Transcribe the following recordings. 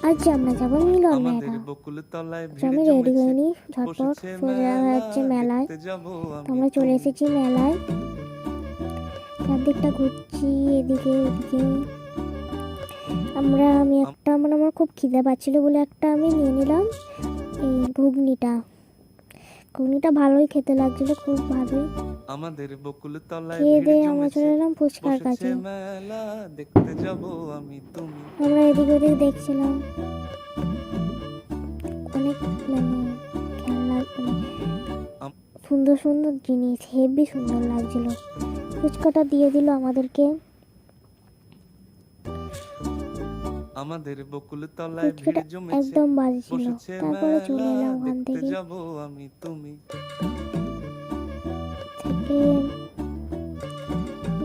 আজ আমরা যাবো মিলন আমাদের মেলা। বকুল তলায় তো ভিড় আমি রেডি জমেছে, হইনি, ঝটপট বসেছে সোজা হচ্ছে মেলা মেলায়। দেখতে যাব তো আমি আমরা চলে তুমি। এসেছি মেলায়, চারদিকটা ঘুরছি এদিকে ওদিকে। আমি একটা মানে আমার খুব খিদে পাচ্ছিল বলে একটা আমি নিয়ে নিলাম এই ঘুগনিটা ভালোই খেতে লাগছিল, খুব ভালোই। আমাদের বকুল তলায় খেয়ে ভিড় দিয়ে আমরা জমেছে, চলে এলাম ফুচকার বসেছে কাছে। মেলা দেখতে যাব আমি তুমি। আমরা এদিক ওদিক দেখছিলাম, অনেক মানে খেলনা, আম- সুন্দর সুন্দর জিনিস, হেভি সুন্দর লাগছিল। ফুচকাটা দিয়ে দিল আমাদেরকে। আমাদের বকুল তলায় ভিড় ফুচকাটা জমেছে, একদম বাজে ছিল। বসেছে তারপরে চলে মেলা এলাম ওখান দেখতে থেকে যাব আমি তুমি।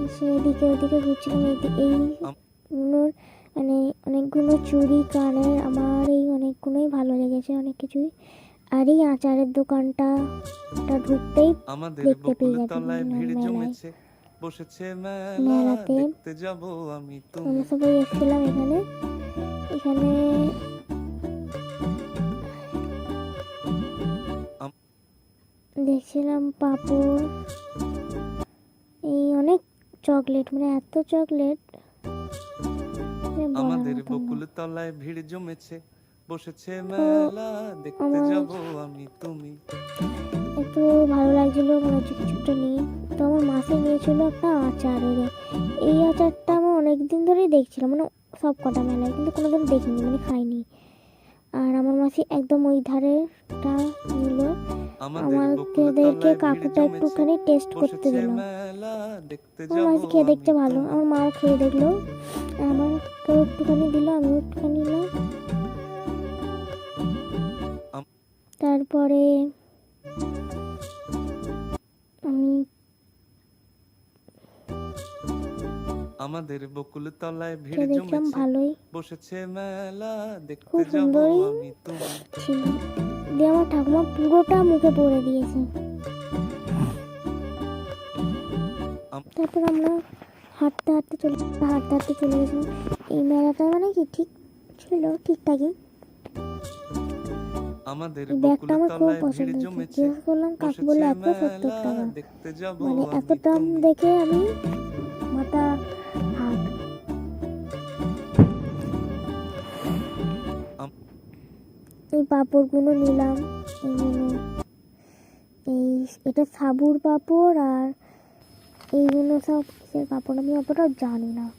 এসে এদিকে ওদিকে ঘুরছিলাম। আম- এইগুলোর মানে অনেকগুলো চুড়ি কানের আমার এই অনেকগুলোই ভালো লেগেছে, অনেক কিছুই। আর এই আচারের দোকানটা ঢুকতেই আমাদের দেখতে বকুল পেয়ে যাবে তলায় মিলন ভিড় মেলায়। জমেছে, বসেছে মেলা মেলাতে দেখতে যাব আমি তুমি। আমরা সবাই এসেছিলাম এখানে। এখানে আম- দেখছিলাম পাপড়, এই অনেক চকলেট, মানে এত চকলেট বলার আমাদের মতন না। বকুল তলায় ভিড় জমেছে, বসেছে তো মেলা দেখতে আমার যাব আমি তুমি। একটু ভালো লাগছিল, মনে হচ্ছে কিছুটা নিই। তো আমার মাসি নিয়েছিল একটা আচারের, এই আচারটা আমার অনেকদিন ধরেই দেখছিলাম, মানে সব কটা মেলায়, কিন্তু কোনোদিন দেখিনি, মানে খাইনি। আর আমার মাসি একদম ওই ধারেটা নিল। আমাদের বকুল আমাদেরকে তলায় ভিড় কাকুটা জমেছে, একটুখানি টেস্ট করতে বসেছে দিল। মেলা দেখতে আমার যাব মাসি খেয়ে আমি দেখতে ভালো, তুমি। আমার মাও খেয়ে দেখলো, আমাকেও একটুখানি দিল, আমিও একটুখানি নিলাম। আম- তারপরে আমি আমাদের বকুল তলায় ভিড় খেয়ে দেখলাম জমেছে, ভালোই, বসেছে মেলা দেখতে খুব যাব সুন্দরই আমি তুমি। ছিল। দিয়ে আমার ঠাকুমা পুরোটা মুখে পরে দিয়েছে। আম- তারপর আমরা হাঁটতে হাঁটতে চলে গেছিলাম। এই মেলাটা মানে কি ঠিক ছিল, ঠিকঠাকই। আমাদের এই বকুল ব্যাগটা আমার খুব তলায় ভিড় পছন্দ হয়েছে, জমেছে, জিজ্ঞেস করলাম, কাকু বললো বসেছে 170 মেলা টাকা। দেখতে যাব মানে এত আমি দাম তুমি। দেখে আমি মাথা হাত। আম- এই পাঁপড়গুলো নিলাম, এইগুলো, এই এটা সাবুর পাঁপড়, আর এইগুলো সব কিসের পাঁপড় আমি অতটা জানি না।